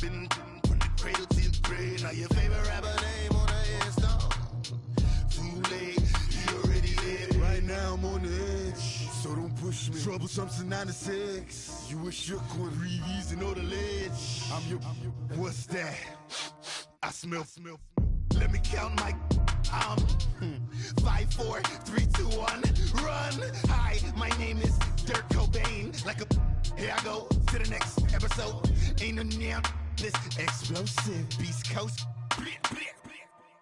Been from the cradle to the grave. Now your favorite rapper name on the headstone. Too late, he already dead. Right now I'm on the edge, so don't push me. Troublesome to 96. You a shook one, breathe easy, know the ledge. I'm your, what's that? I smell. Let me count my. I'm 5, 4, 3, 2, 1, run. Hi, my name is Dirk Cobain. Like a, here I go to the next episode. Ain't no damn this explosive Beast Coast.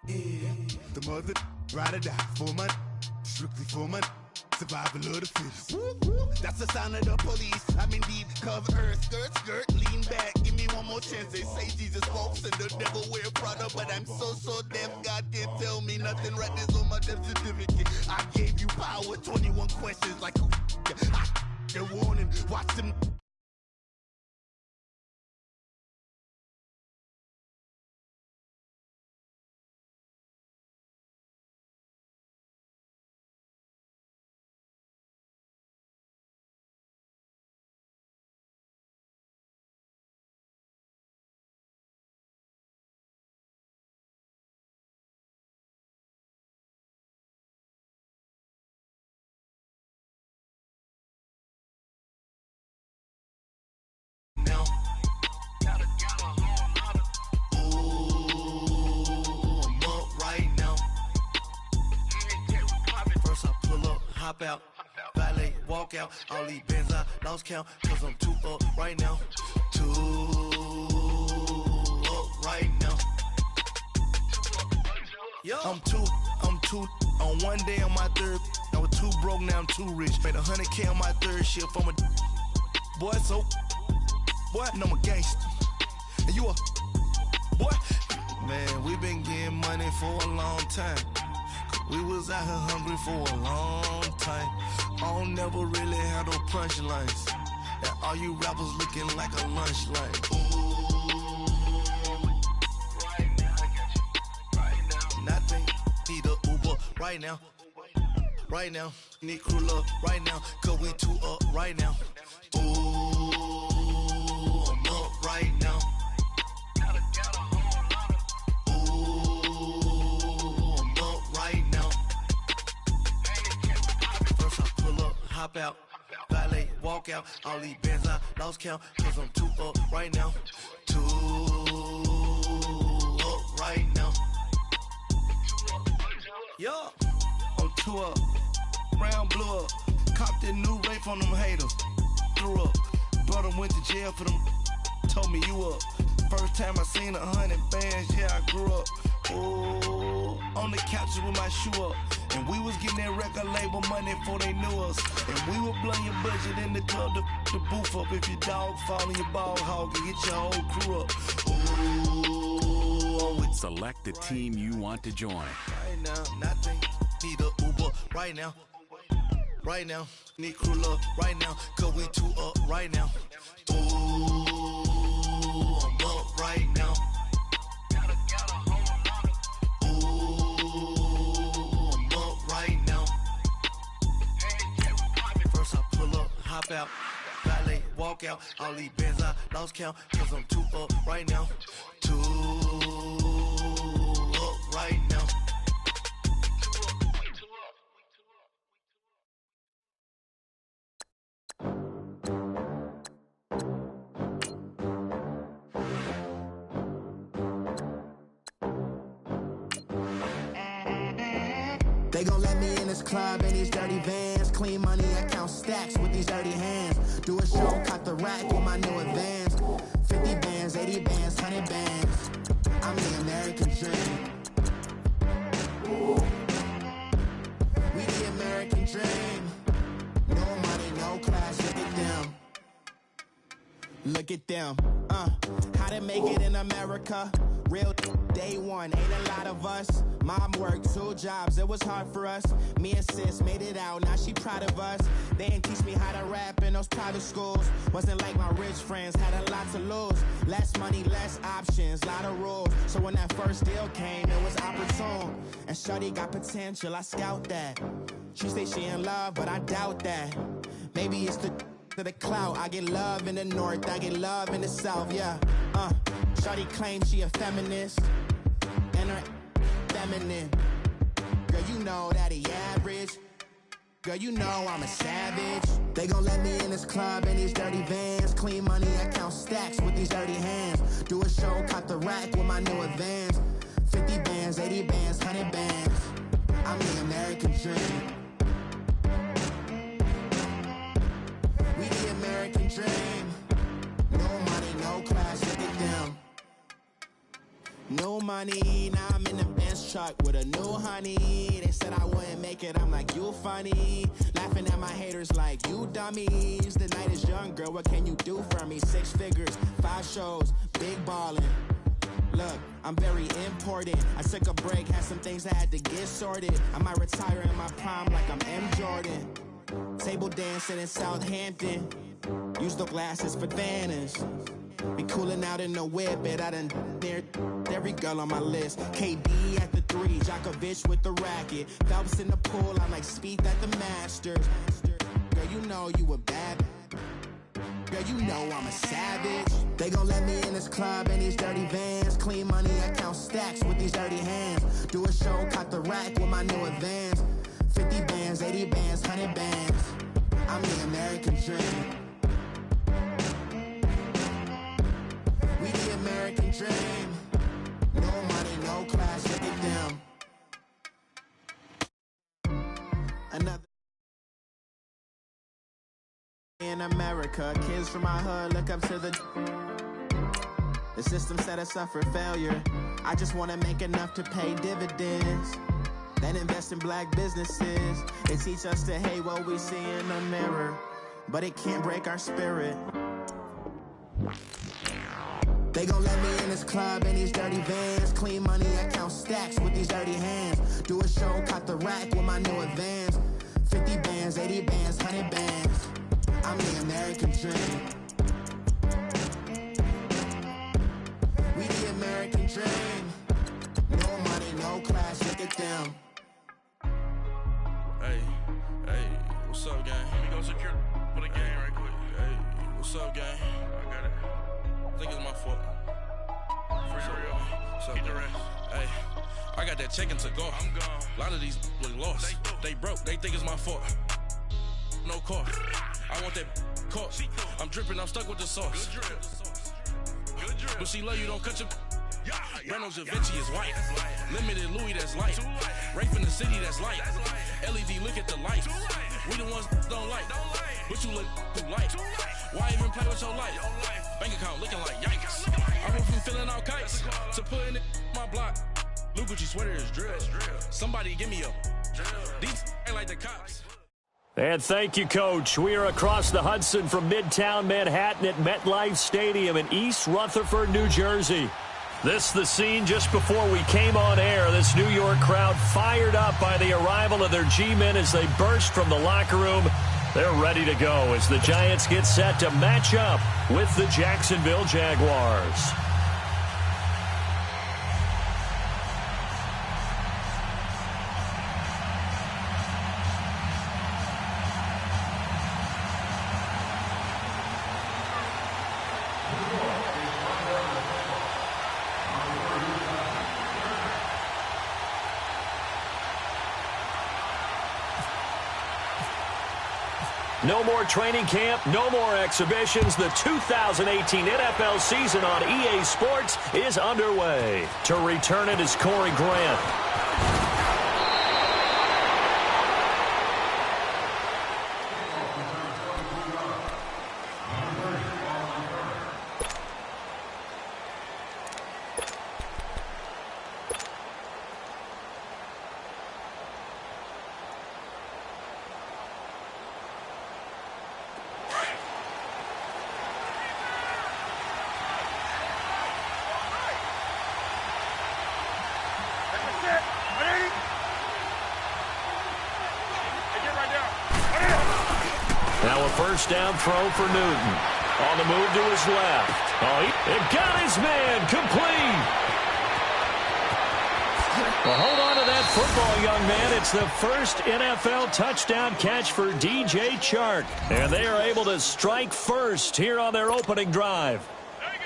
Yeah, the mother ride or die for my, strictly for my. Survival of the fittest. That's the sound of the police. I'm indeed cover earth, skirt, lean back. Give me one more chance. They say Jesus walks and the devil wear Prada, but I'm so deaf. God can't tell me nothing. Right this on my death certificate. I gave you power. 21 questions like who? They're warning. Watch them. Hop out, valet, walk out, all these bands I lost count, cause I'm too up right now, too up right now. Yo, I'm too, on one day on my third, I was too broke, now I'm too rich, made 100K on my third shift, I'm a boy, so, boy, and I'm a gangster, and you a, boy, man, we been getting money for a long time. We was out here hungry for a long time. I don't never really have no punchlines. And all you rappers looking like a lunch line. Ooh, right now, I got you. Right now, nothing. Need a Uber right now. Right now, need crew love right now. Cause we too up right now. Ooh, I'm up right now. Hop out, valet, walk out, all these bands I lost count, cause I'm too up right now, too up right now. Yo, I'm too up, round blew up, copped that new rape on them haters, threw up, brother went to jail for them, told me you up, first time I seen 100 bands, yeah I grew up, ooh, on the couches with my shoe up. And we was getting that record label money before they knew us. And we were blowing your budget in the club to boof up. If your dog fall in your ball hog and get your whole crew up. Ooh, select the team you want to join. Right now, nothing. Need a Uber right now. Right now, need crew love right now. Cause we too up right now. Ooh, I'm up right now. Hop out, valet, walk out, all these bands I lost count, cause I'm too up right now, too up right now. They gon' let me in this club in these dirty vans. Clean money, I count stacks with these dirty hands. Do a show, cock the rack with my new advance. 50 bands, 80 bands, 100 bands. I'm the American dream. We the American dream. No money, no class, look at them. Look at them, how to make it in America. Real day one, ain't a lot of us. Mom worked 2 jobs, it was hard for us. Me and sis made it out, now she proud of us. They didn't teach me how to rap in those private schools. Wasn't like my rich friends, had a lot to lose. Less money, less options, lot of rules. So when that first deal came, it was opportune. And shorty got potential, I scout that. She say she in love, but I doubt that. Maybe it's the to the clout. I get love in the north, I get love in the south, yeah. Shawty claims she a feminist, and her feminine. Girl, you know that he average. Girl, you know I'm a savage. They gon' let me in this club in these dirty vans. Clean money, I count stacks with these dirty hands. Do a show, cop the rack with my new advance. 50 bands, 80 bands, 100 bands. I'm the American dream. We the American dream. No money, no class, look at them. No money, now I'm in the Benz truck with a new honey. They said I wouldn't make it, I'm like, you funny. Laughing at my haters like, you dummies. The night is young, girl, what can you do for me? 6 figures, 5 shows, big ballin'. Look, I'm very important. I took a break, had some things I had to get sorted. I might retire in my prime like I'm M. Jordan. Table dancing in Southampton. Use the glasses for Vanish. Be cooling out in the whip, but I done near every girl on my list. KD at the 3, Djokovic with the racket. Phelps in the pool, I'm like Speed at the Masters. Girl, you know you a bad. Girl, you know I'm a savage. They gon' let me in this club in these dirty vans. Clean money, I count stacks with these dirty hands. Do a show, cop the rack with my new advance. 50 bands, 80 bands, 100 bands. I'm the American dream. We the American dream. No money, no class, look at them. Another in America, kids from my hood look up to the system set us up for failure. I just wanna make enough to pay dividends, then invest in black businesses. They teach us to hate what we see in the mirror, but it can't break our spirit. They gon' let me in this club in these dirty vans. Clean money, I count stacks with these dirty hands. Do a show, cop the rack with my new advance. 50 bands, 80 bands, 100 bands. I'm the American dream. We the American dream. No money, no class, look at them. Hey, what's up, gang? Let me go secure for the game right quick. Hey, what's up, gang? I got it. I think it's my fault. Free the real. Keep the rest. Hey, I got that chicken to go. I'm gone. A lot of these look lost. They broke. They think it's my fault. No car. I want that cost. I'm dripping. I'm stuck with the sauce. Good drip. Good drip. But she love you. Don't cut your. Breno Javinci is white. Limited Louis, that's light. Rape in the city, that's light. LED, look at the light. We the ones don't like. But you look too light. Why even play with your life? Bank account looking like yikes. I went from filling out kites to putting it in my block. Luke Gucci sweater is drill. Somebody give me a drill. These ain't like the cops. And thank you, Coach. We are across the Hudson from Midtown Manhattan at MetLife Stadium in East Rutherford, New Jersey. This the scene just before we came on air. This New York crowd fired up by the arrival of their G-men as they burst from the locker room. They're ready to go as the Giants get set to match up with the Jacksonville Jaguars. No more training camp, no more exhibitions. The 2018 NFL season on EA Sports is underway. To return it is Corey Grant. Now a first down throw for Newton. On the move to his left. Oh, it got his man complete. Well, hold on to that football, young man. It's the first NFL touchdown catch for DJ Chark. And they are able to strike first here on their opening drive.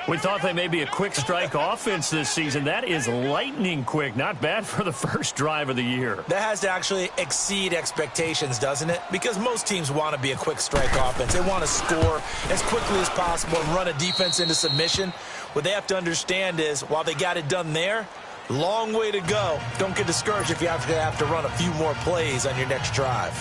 We thought they may be a quick strike offense this season. That is lightning quick. Not bad for the first drive of the year. That has to actually exceed expectations, doesn't it? Because most teams want to be a quick strike offense. They want to score as quickly as possible and run a defense into submission. What they have to understand is, while they got it done there, long way to go. Don't get discouraged if you have to run a few more plays on your next drive.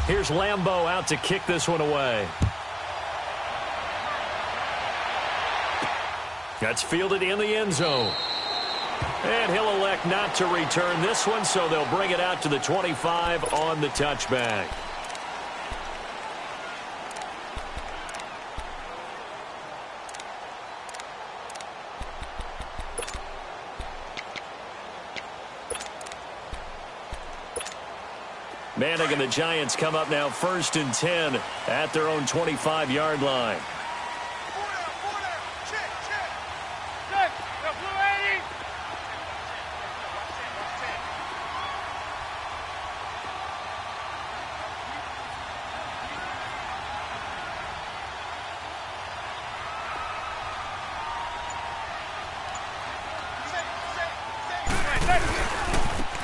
Here's Lambeau out to kick this one away. That's fielded in the end zone. And he'll elect not to return this one, so they'll bring it out to the 25 on the touchback. Manning and the Giants come up now 1st and 10 at their own 25-yard line.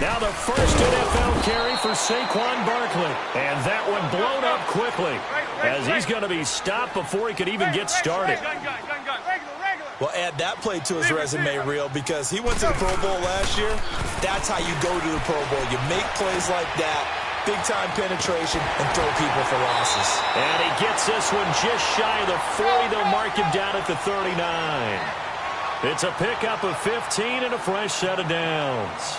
Now the first NFL carry for Saquon Barkley. And that one blown up quickly as he's going to be stopped before he could even get started. Well, add that play to his resume reel because he went to the Pro Bowl last year. That's how you go to the Pro Bowl. You make plays like that, big-time penetration, and throw people for losses. And he gets this one just shy of the 40. They'll mark him down at the 39. It's a pickup of 15 and a fresh set of downs.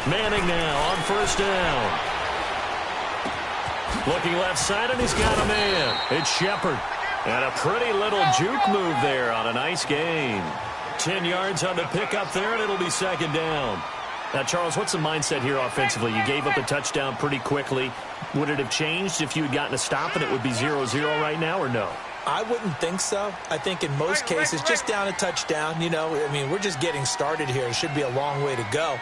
Manning now on 1st down. Looking left side, and he's got a man. It's Shepard. And a pretty little juke move there on a nice gain. 10 yards on the pickup there, and it'll be 2nd down. Now, Charles, what's the mindset here offensively? You gave up the touchdown pretty quickly. Would it have changed if you had gotten a stop and it would be 0-0 right now, or no? I wouldn't think so. I think in most cases, just down a touchdown, you know, I mean, we're just getting started here. It should be a long way to go.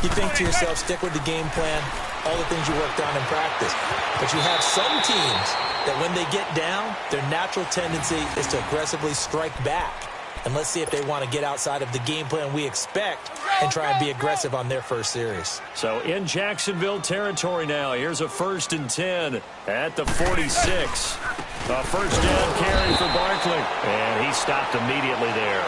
You think to yourself, stick with the game plan, all the things you worked on in practice. But you have some teams that when they get down, their natural tendency is to aggressively strike back. And let's see if they want to get outside of the game plan we expect and try and be aggressive on their first series. So in Jacksonville territory now, here's a 1st and 10 at the 46. A 1st down carry for Barkley. And he stopped immediately there.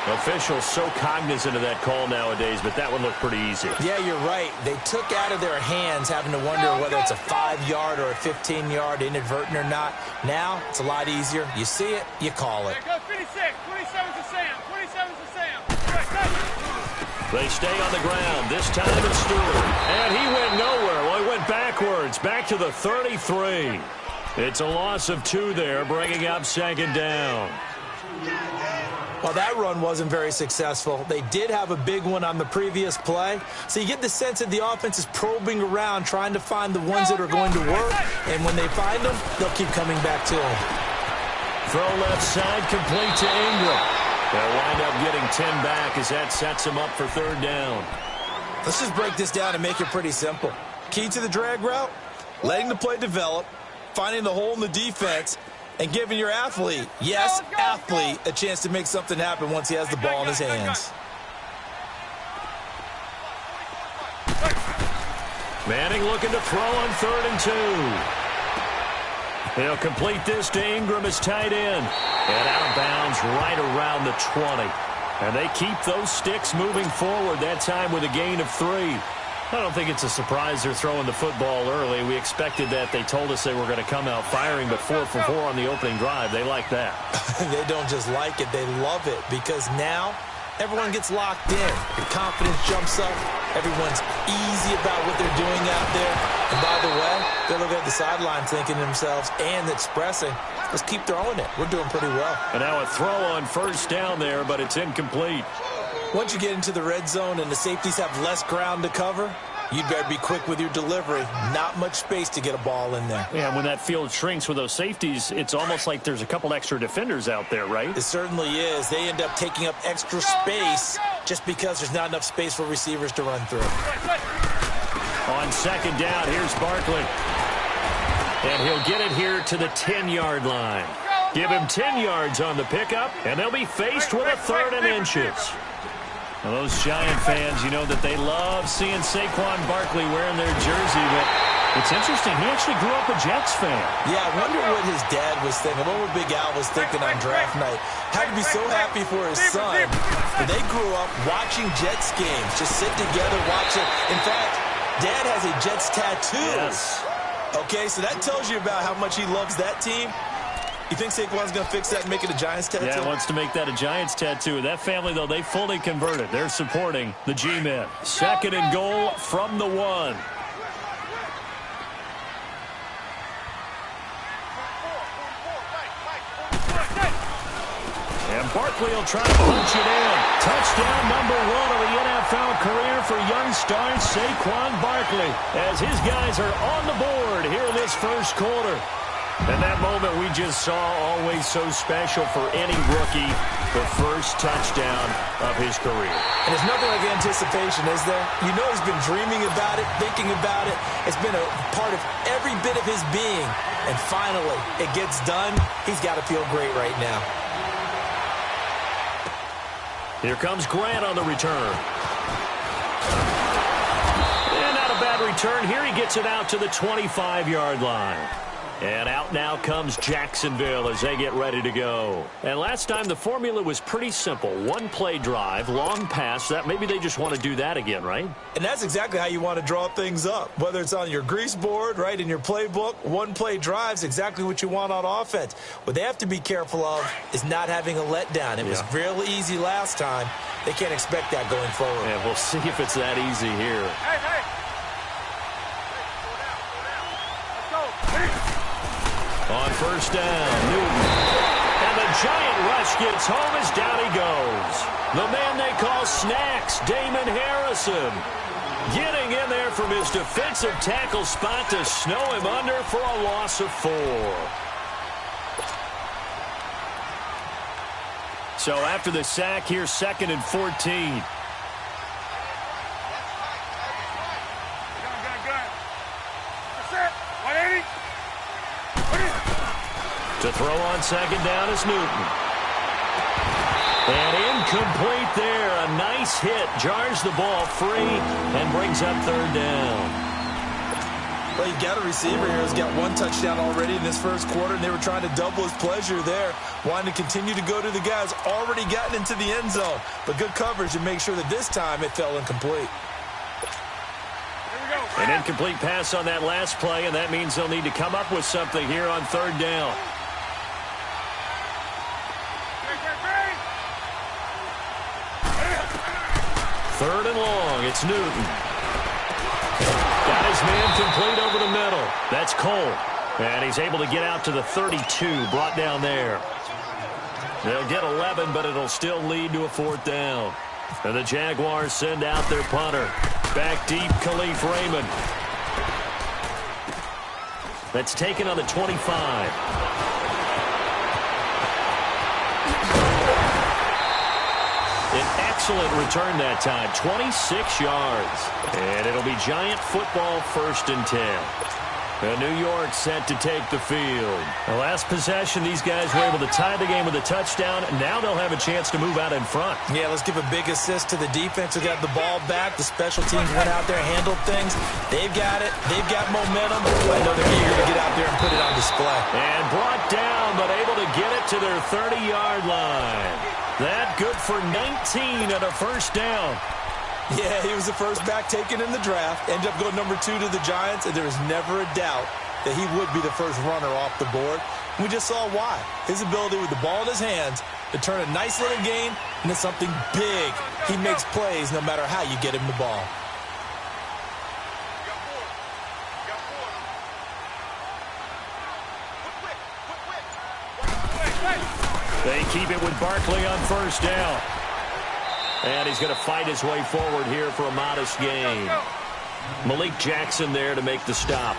Officials so cognizant of that call nowadays, but that one looked pretty easy. Yeah, you're right. They took out of their hands having to wonder whether it's a 5-yard or a 15-yard inadvertent or not. Now, it's a lot easier. You see it, you call it. Go 26, 27's to Sam, 27's to Sam. They stay on the ground. This time it's Stewart. And he went nowhere. Well, he went backwards, back to the 33. It's a loss of 2 there, bringing up 2nd down. Well, that run wasn't very successful. They did have a big one on the previous play. So you get the sense that the offense is probing around, trying to find the ones that are going to work. And when they find them, they'll keep coming back to them. Throw left side, complete to Ingram. They'll wind up getting 10 back as that sets them up for 3rd down. Let's just break this down and make it pretty simple. Key to the drag route, letting the play develop, finding the hole in the defense, and giving your athlete, yes, athlete, a chance to make something happen once he has the ball in his hands. Manning looking to throw on 3rd and 2. He'll complete this to Ingram as tight end. And out of bounds right around the 20. And they keep those sticks moving forward, that time with a gain of 3. I don't think it's a surprise they're throwing the football early. We expected that. They told us they were going to come out firing, but 4 for 4 on the opening drive. They like that. They don't just like it. They love it because now everyone gets locked in. The confidence jumps up. Everyone's easy about what they're doing out there. And by the way, they're looking at the sideline thinking to themselves and expressing, let's keep throwing it. We're doing pretty well. And now a throw on first down there, but it's incomplete. Once you get into the red zone and the safeties have less ground to cover, you'd better be quick with your delivery. Not much space to get a ball in there. Yeah, when that field shrinks with those safeties, it's almost like there's a couple extra defenders out there, right? It certainly is. They end up taking up extra space just because there's not enough space for receivers to run through. On second down, here's Barkley. And he'll get it here to the 10-yard line. Give him 10 yards on the pickup, and they'll be faced with a 3rd and inches. Now, those Giant fans, you know that they love seeing Saquon Barkley wearing their jersey, but it's interesting. He actually grew up a Jets fan. Yeah, I wonder what his dad was thinking. What Big Al was thinking on draft night. Had to be so happy for his son. But they grew up watching Jets games, just sit together, watch it. In fact, Dad has a Jets tattoo. Yes. Okay, so that tells you about how much he loves that team. You think Saquon's going to fix that and make it a Giants tattoo? Yeah, wants to make that a Giants tattoo. That family, though, they fully converted. They're supporting the G-Men. 2nd and goal from the 1. And Barkley will try to punch it in. Touchdown number 1 of the NFL career for young star Saquon Barkley, as his guys are on the board here in this first quarter. And that moment we just saw, always so special for any rookie, the first touchdown of his career. And there's nothing like anticipation, is there? You know he's been dreaming about it, thinking about it. It's been a part of every bit of his being. And finally, it gets done. He's got to feel great right now. Here comes Grant on the return. And not a bad return. Here he gets it out to the 25-yard line. And out now comes Jacksonville as they get ready to go. And last time the formula was pretty simple. 1-play drive, long pass. That maybe they just want to do that again, right? And that's exactly how you want to draw things up. Whether it's on your grease board, right, in your playbook, 1-play drive's exactly what you want on offense. What they have to be careful of is not having a letdown. It was real easy last time. They can't expect that going forward. Yeah, we'll see if it's that easy here. Hey. On first down, Newton. And the Giant rush gets home as down he goes. The man they call Snacks, Damon Harrison, getting in there from his defensive tackle spot to snow him under for a loss of 4. So after the sack, here's 2nd and 14. Good. That's it. 180. To throw on second down is Newton. And incomplete there. A nice hit. Jars the ball free and brings up 3rd down. Well, you got a receiver here who's got 1 touchdown already in this first quarter, and they were trying to double his pleasure there, wanting to continue to go to the guys already gotten into the end zone. But good coverage to make sure that this time it fell incomplete. An incomplete pass on that last play, and that means they'll need to come up with something here on 3rd down. Third and long, it's Newton. Got his man complete over the middle. That's Cole. And he's able to get out to the 32, brought down there. They'll get 11, but it'll still lead to a 4th down. And the Jaguars send out their punter. Back deep, Khalif Raymond. That's taken on the 25. An excellent return that time, 26 yards. And it'll be Giant football 1st and 10. New York set to take the field. The last possession, these guys were able to tie the game with a touchdown. Now they'll have a chance to move out in front. Yeah, let's give a big assist to the defense who got the ball back. The special teams went out there, handled things. They've got it. They've got momentum. I know they're eager to get out there and put it on display. And brought down, but able to get it to their 30-yard line. That good for 19 and a 1st down. Yeah, he was the first back taken in the draft. Ended up going number 2 to the Giants, and there was never a doubt that he would be the first runner off the board. We just saw why. His ability with the ball in his hands to turn a nice little gain into something big. He makes plays no matter how you get him the ball. They keep it with Barkley on first down. And he's going to fight his way forward here for a modest gain. Malik Jackson there to make the stop.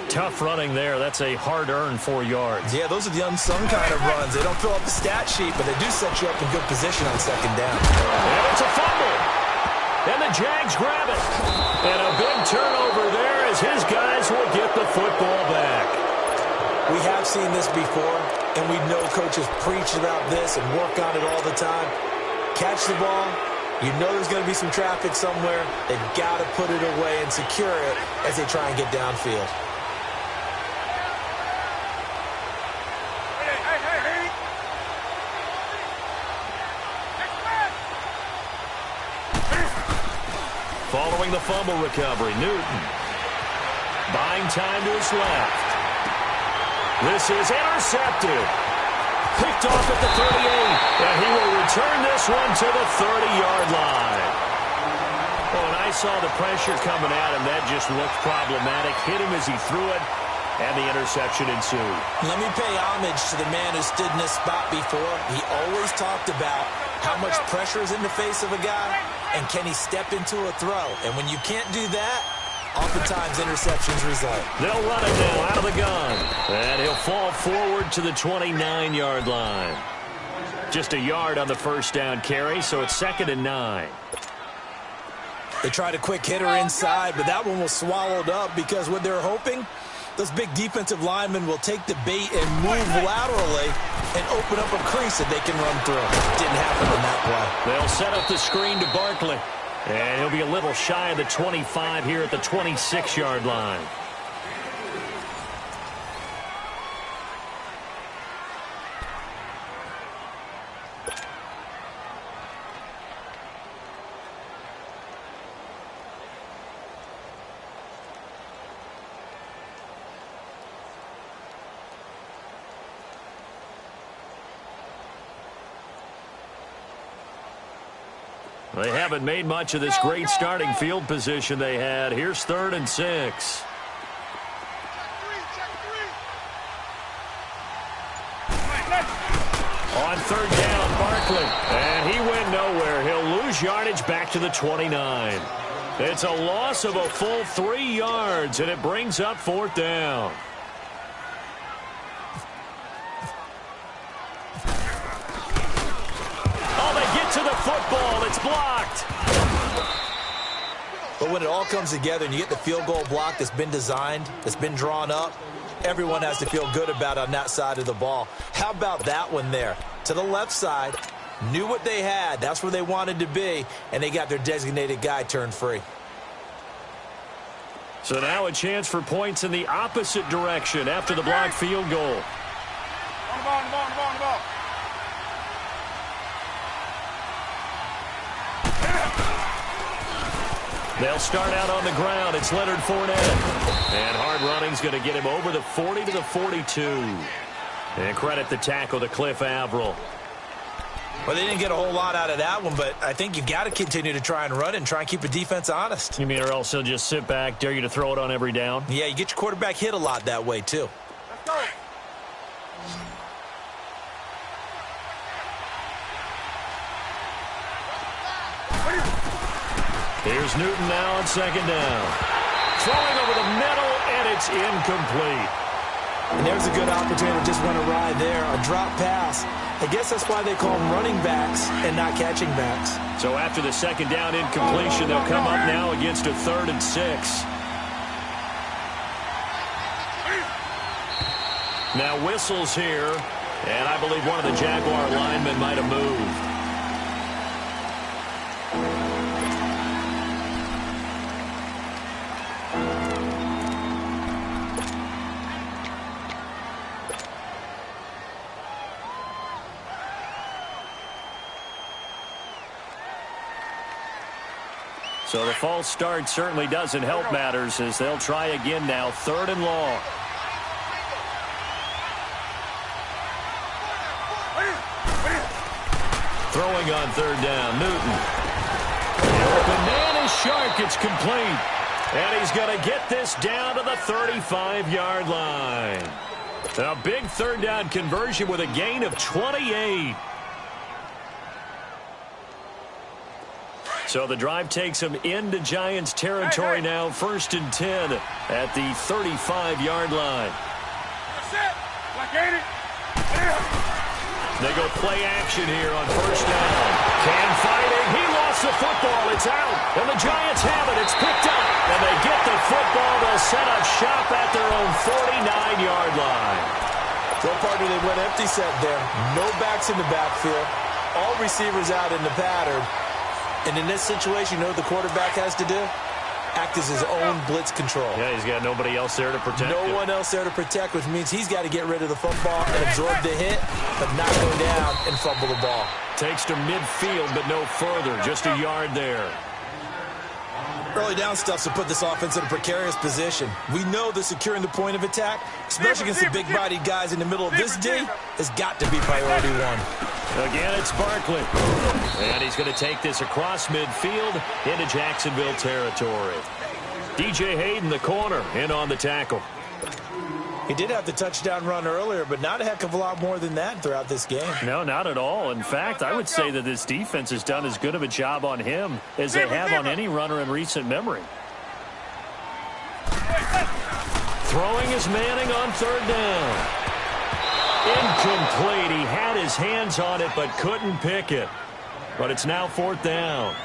Tough running there. That's a hard-earned 4 yards. Yeah, those are the unsung kind of runs. They don't fill up the stat sheet, but they do set you up in good position on second down. And it's a fumble. And the Jags grab it. And a big turnover there as his guys will get the football back. We have seen this before, and we know coaches preach about this and work on it all the time. Catch the ball. You know there's going to be some traffic somewhere. They've got to put it away and secure it as they try and get downfield. Following the fumble recovery, Newton buying time to his left. This is intercepted. Picked off at the 38, and he will return this one to the 30-yard line. Oh, and I saw the pressure coming at him. That just looked problematic. Hit him as he threw it, and the interception ensued. Let me pay homage to the man who stood in this spot before. He always talked about how much pressure is in the face of a guy, and can he step into a throw. And when you can't do that, oftentimes interceptions result. They'll run it now out of the gun. And he'll fall forward to the 29-yard line. Just a yard on the first down carry, so it's 2nd and 9. They tried a quick hitter inside, but that one was swallowed up because what they're hoping, those big defensive linemen will take the bait and move laterally and open up a crease that they can run through. Didn't happen on that play. They'll set up the screen to Barkley. And he'll be a little shy of the 25 here at the 26-yard line. They haven't made much of this great starting field position they had. Here's 3rd and 6. On 3rd down, Barkley. And he went nowhere. He'll lose yardage back to the 29. It's a loss of a full 3 yards, and it brings up 4th down. To the football, it's blocked. But when it all comes together and you get the field goal block that's been designed, that's been drawn up, everyone has to feel good about on that side of the ball. How about that one there? To the left side, knew what they had. That's where they wanted to be, and they got their designated guy turned free. So now a chance for points in the opposite direction after the blocked field goal. On the ball, on the ball, on the ball, on the ball. They'll start out on the ground. It's Leonard Fournette. And hard running's going to get him over the 40 to the 42. And credit the tackle to Cliff Averill. Well, they didn't get a whole lot out of that one, but I think you've got to continue to try and run it and try and keep the defense honest. You mean or else he'll just sit back, dare you to throw it on every down? Yeah, you get your quarterback hit a lot that way, too. Let's go. Here's Newton now on 2nd down. Throwing over the middle, and it's incomplete. And there's a good opportunity to just run a ride there, a drop pass. I guess that's why they call them running backs and not catching backs. So after the 2nd down incompletion, they'll come up now against a 3rd and 6. Now whistles here, and I believe one of the Jaguar linemen might have moved. So the false start certainly doesn't help matters as they'll try again now, 3rd and long. Throwing on third down, Newton. The open man is Shark. It's complete. And he's going to get this down to the 35-yard line. A big third down conversion with a gain of 28. So the drive takes him into Giants territory now, 1st and 10 at the 35-yard line. They go play action here on 1st down. Cam fighting. He lost the football. It's out. And the Giants have it. It's picked up. And they get the football. They'll set up shop at their own 49-yard line. Well, partner, they went empty set there. No backs in the backfield. All receivers out in the pattern. And in this situation, you know what the quarterback has to do? Act as his own blitz control. Yeah, he's got nobody else there to protect him. No one else there to protect, which means he's got to get rid of the football and absorb the hit, but not go down and fumble the ball. Takes to midfield, but no further. Just a yard there. Early down stuff's to put this offense in a precarious position. We know that securing the point of attack, especially against the big-bodied guys in the middle of this D, has got to be priority one. Again, it's Barkley. And he's going to take this across midfield into Jacksonville territory. DJ Hayden, the corner, in on the tackle. He did have the touchdown run earlier, but not a heck of a lot more than that throughout this game. No, not at all. In fact, I would say that this defense has done as good of a job on him as they have on any runner in recent memory. Throwing is Manning on third down. Incomplete. He had his hands on it but couldn't pick it. But it's now 4th down.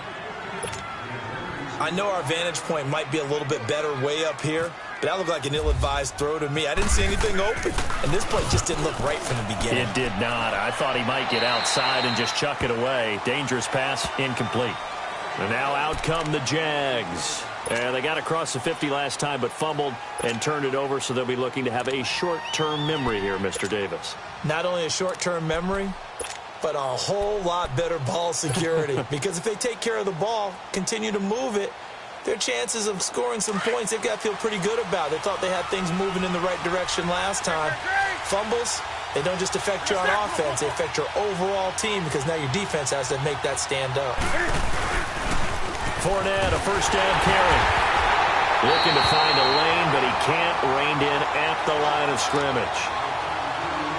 I know our vantage point might be a little bit better way up here, but that looked like an ill-advised throw to me. I didn't see anything open, and this play just didn't look right from the beginning. It did not. I thought he might get outside and just chuck it away. Dangerous pass, incomplete. And now out come the Jags. And they got across the 50 last time but fumbled and turned it over, so they'll be looking to have a short-term memory here, Mr. Davis. Not only a short-term memory, but a whole lot better ball security. Because if they take care of the ball, continue to move it, their chances of scoring some points, they've got to feel pretty good about. They thought they had things moving in the right direction last time. Fumbles, they don't just affect you on offense, they affect your overall team because now your defense has to make that stand up. Fournette, a first down carry. Looking to find a lane, but he can't. Reined in at the line of scrimmage.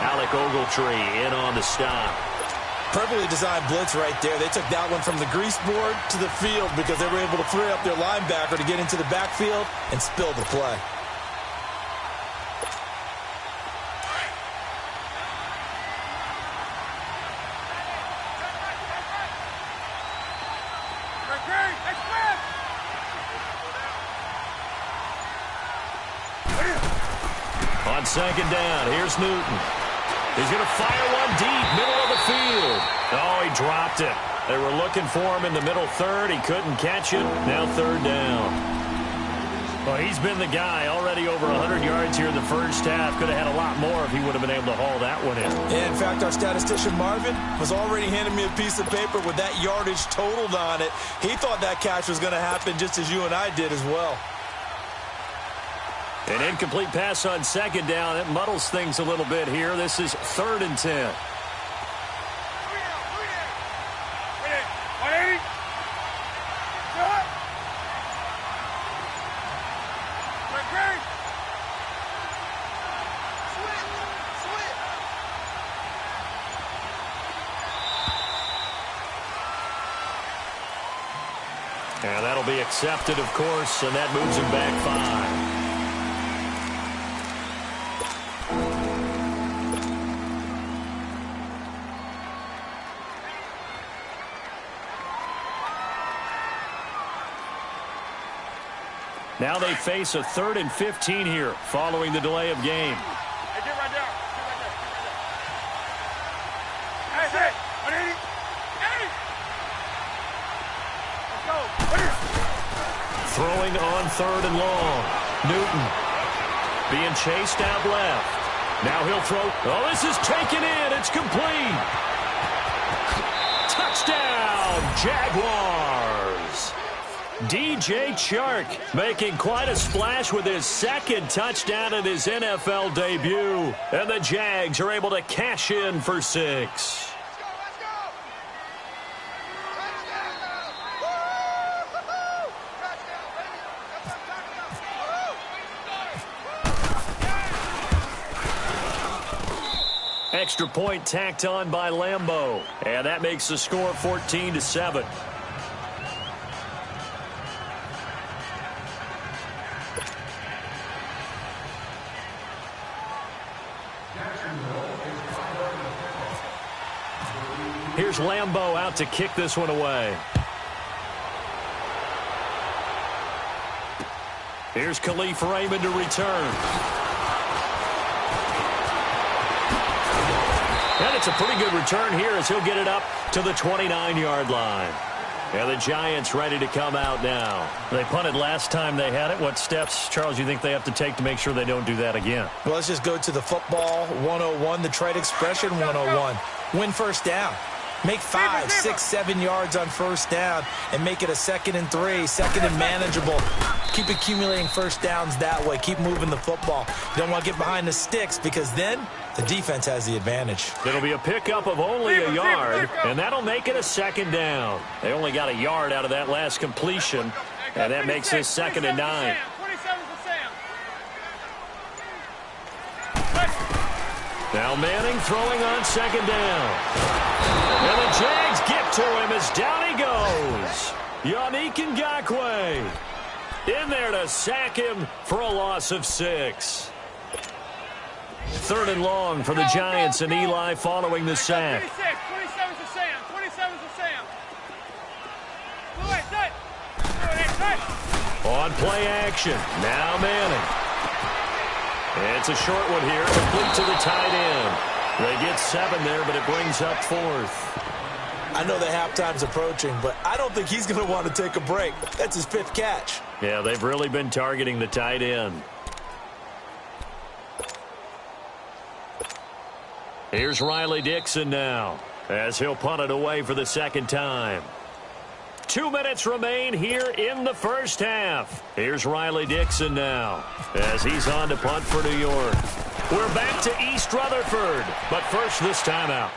Alec Ogletree in on the stop. Perfectly designed blitz right there. They took that one from the grease board to the field because they were able to free up their linebacker to get into the backfield and spill the play. On second down, here's Newton. He's going to fire one deep, middle of the field. Oh, he dropped it. They were looking for him in the middle third. He couldn't catch it. Now third down. Well, he's been the guy. Already over 100 yards here in the first half. Could have had a lot more if he would have been able to haul that one in. Yeah, in fact, our statistician Marvin was already handing me a piece of paper with that yardage totaled on it. He thought that catch was going to happen just as you and I did as well. An incomplete pass on second down. It muddles things a little bit here. This is 3rd and 10. And that'll be accepted, of course, and that moves him back 5. Now they face a 3rd and 15 here following the delay of game. Hey, get right down. Hey, 180. Hey. Let's go. Throwing on 3rd and long. Newton being chased out left. Now he'll throw. Oh, this is taken in. It's complete. Touchdown, Jaguars. DJ Chark making quite a splash with his 2nd touchdown in his NFL debut. And the Jags are able to cash in for 6. Extra point tacked on by Lambeau. And that makes the score 14-7. Here's Lambeau out to kick this one away. Here's Khalif Raymond to return. And it's a pretty good return here as he'll get it up to the 29-yard line. And the Giants ready to come out now. They punted last time they had it. What steps, Charles, you think they have to take to make sure they don't do that again? Well, let's just go to the football 101, the trade expression 101. Win first down. Make 5, 6, 7 yards on first down and make it a 2nd and 3, 2nd and manageable. Keep accumulating first downs that way. Keep moving the football. You don't want to get behind the sticks because then the defense has the advantage. It'll be a pickup of only a yard, and that'll make it a 2nd down. They only got a yard out of that last completion, and that makes this 2nd and 9. Now Manning throwing on 2nd down. And the Jags get to him as down he goes. Yannick Ngakoue in there to sack him for a loss of 6. 3rd and long for the Giants and Eli following the sack. 27's a Sam. 27's a Sam. On play action. Now Manning. It's a short one here, complete to the tight end. They get 7 there, but it brings up 4th. I know the halftime's approaching, but I don't think he's going to want to take a break. That's his 5th catch. Yeah, they've really been targeting the tight end. Here's Riley Dixon now, as he'll punt it away for the 2nd time. 2 minutes remain here in the first half. Here's Riley Dixon now, as he's on to punt for New York. We're back to East Rutherford, but first this timeout.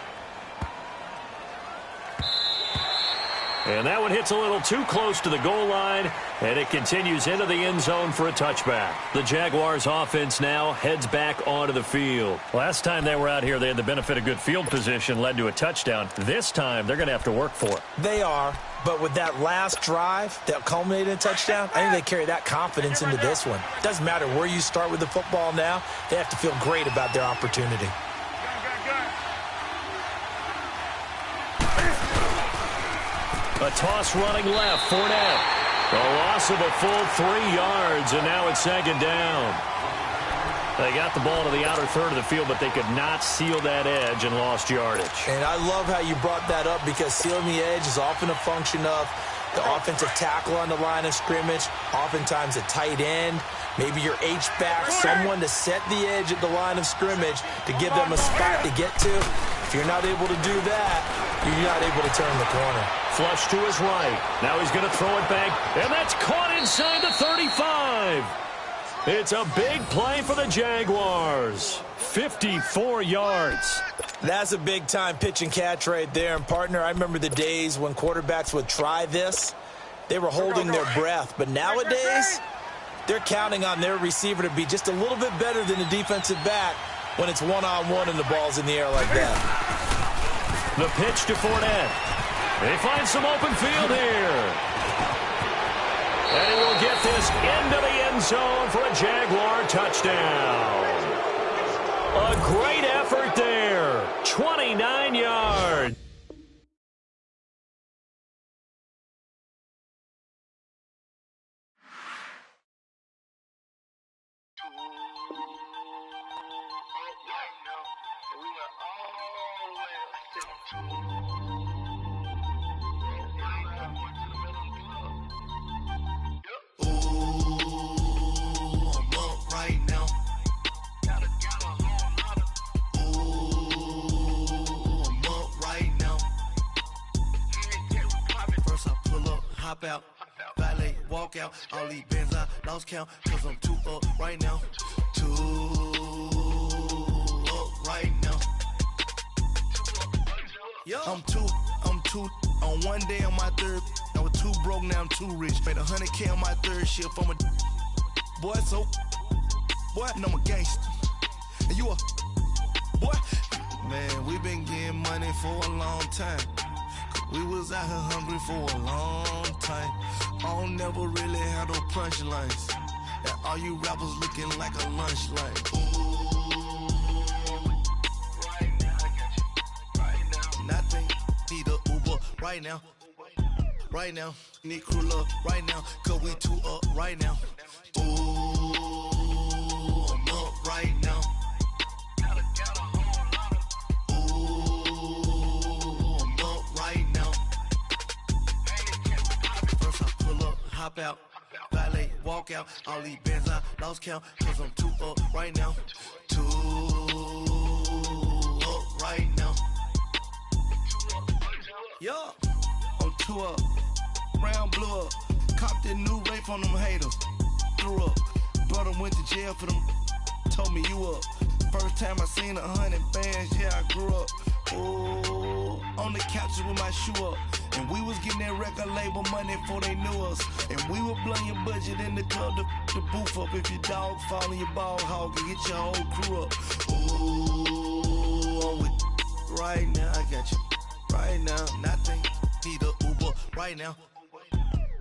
And that one hits a little too close to the goal line, and it continues into the end zone for a touchback. The Jaguars offense now heads back onto the field. Last time they were out here, they had the benefit of good field position, led to a touchdown. This time, they're going to have to work for it. They are, but with that last drive that culminated in a touchdown, I think they carry that confidence into this one. Doesn't matter where you start with the football now, they have to feel great about their opportunity. A toss running left, Fournette. A loss of a full 3 yards, and now it's 2nd down. They got the ball to the outer third of the field, but they could not seal that edge and lost yardage. And I love how you brought that up because sealing the edge is often a function of the offensive tackle on the line of scrimmage, oftentimes a tight end, maybe your H-back, someone to set the edge at the line of scrimmage to give them a spot to get to. If you're not able to do that, you're not able to turn the corner. Flush to his right. Now he's going to throw it back, and that's caught inside the 35. It's a big play for the Jaguars. 54 yards. That's a big-time pitch and catch right there. And, partner, I remember the days when quarterbacks would try this. They were holding their breath. But nowadays, they're counting on their receiver to be just a little bit better than the defensive back when it's one-on-one and the ball's in the air like that. The pitch to Fournette. They find some open field here. And he will get this into the end zone for a Jaguar touchdown. A great effort there. 29 yards. Out, valet, walk out, all these bands I lost count, cause I'm too up right now, too up right now. I'm too on one day on my third, I was too broke, now I'm too rich, made 100K on my third shift, I'm a boy, so, boy, and I'm a gangster, and you a, boy, Man, we been getting money for a long time. We was out here hungry for a long time. I don't never really have no punchlines. And all you rappers looking like a lunch line. Right now, I got you. Right now. Nothing. Need a Uber right now. Right now. Need crew love right now. Cause we two up right now. Ooh, I'm up right now. Hop out, valet, walk out. All these bands I lost count, cause I'm too up right now. Too up right now. Yeah, I'm too up. Round blew up. Copped that new rape on them haters. Threw up. Brother went to jail for them. Told me you up. First time I seen 100 bands, yeah, I grew up. Ooh, on the couches with my shoe up. And we was getting that record label money before they knew us. And we were blowing your budget in the club to the booth up. If your dog fall in your ball hog and get your whole crew up. Ooh, I'm with right now, I got you. Right now, nothing. Need a Uber right now.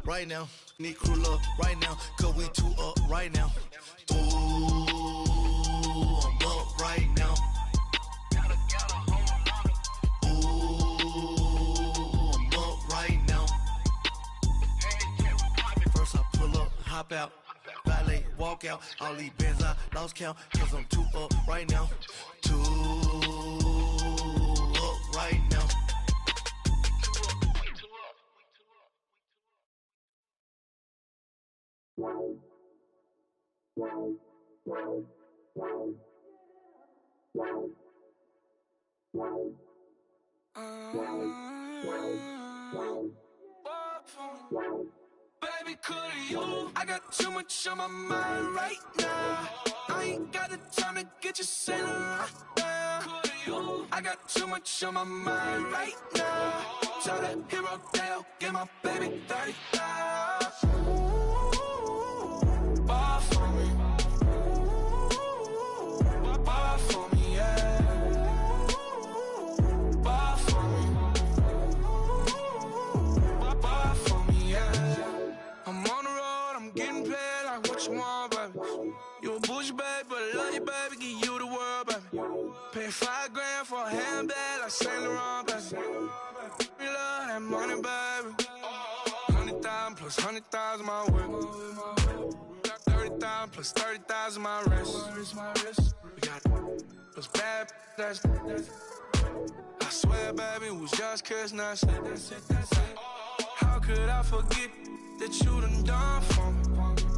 Right now, need crew love right now. Cause we two up right now. Ooh, I'm up right now. Hop out, valet, walk out. All these bands I lost count, cause I'm too up right now. Too up right now. Baby, could you? I got too much on my mind right now. I ain't got the time to get you sailing right now. Could you? I got too much on my mind right now. Tell that hero Dale, get my baby 30,000. Ball for me. Ball for me, yeah. Ball for me. Ball for me, yeah. I'm on the road, I'm getting paid like what you want, baby. You a bougie, baby, but I love you, baby, give you the world, baby. Pay $5 grand for a handbag like Saint Laurent, baby. We love that money, baby. 100,000 plus 100,000 my whip. 30,000 plus 30,000 my wrist. We got those bad, that's I swear, baby, it was just kiss, that's it. How could I forget that you done for me?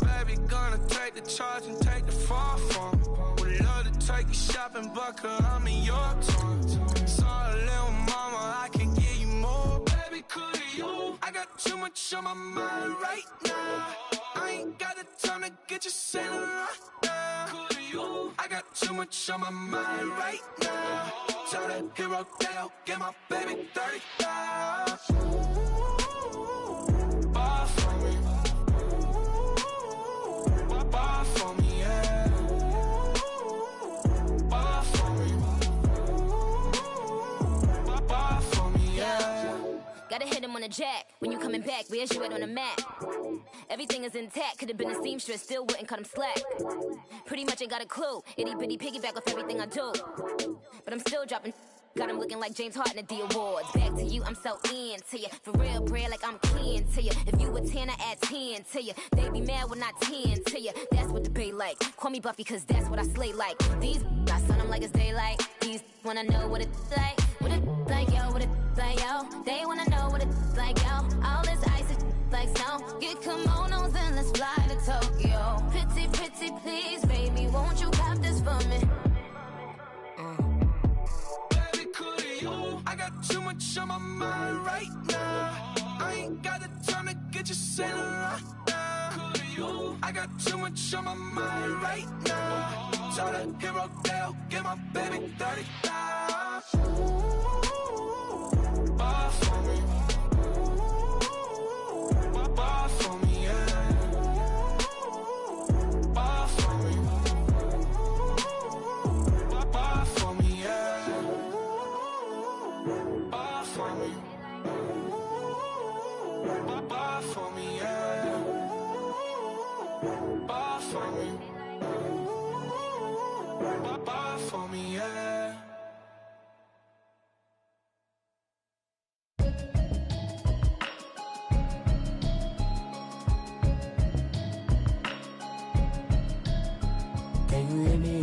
Baby, gonna take the charge and take the fall from me. Would love to take you shopping, but I'm in your town. Sorry, little mama, I can give you more. Baby, could you? I got too much on my mind right now. I ain't got the time to get you sailing right now. Could you? I got too much on my mind right now. Tell that hero Dale, get my baby 30,000. Ball for me. Ball for me, yeah. Ball for me. Ball for me, yeah. Gotta hit him on the jack. When you coming back, where's you at on the map? Everything is intact. Could've been a seamstress, still wouldn't cut him slack. Pretty much ain't got a clue. Itty bitty piggyback off everything I do. But I'm still dropping. Got him looking like James Harden at the awards. Back to you, I'm so into you. For real, bread, like I'm kin to you. If you a 10, I add 10 to you. They be mad when I 10 to you. That's what the bay like. Call me Buffy, cause that's what I slay like. These I sun them like it's daylight. These wanna know what it's like. What it like, yo, what it like, yo. They wanna know what it's like, yo. All this ice is like snow. Get kimonos and let's fly to Tokyo. Pretty, pretty, please, baby, won't you cop this for me? I got too much on my mind right now. I ain't got the time to get you sailing right now. I got too much on my mind right now. Tell that hero Dale, get my baby 30,000. Ball for me. Ball for me, yeah. Ball for me. Ball for me, yeah. Ball for me, yeah. Ball for me. Ball for me, yeah. Can you hear me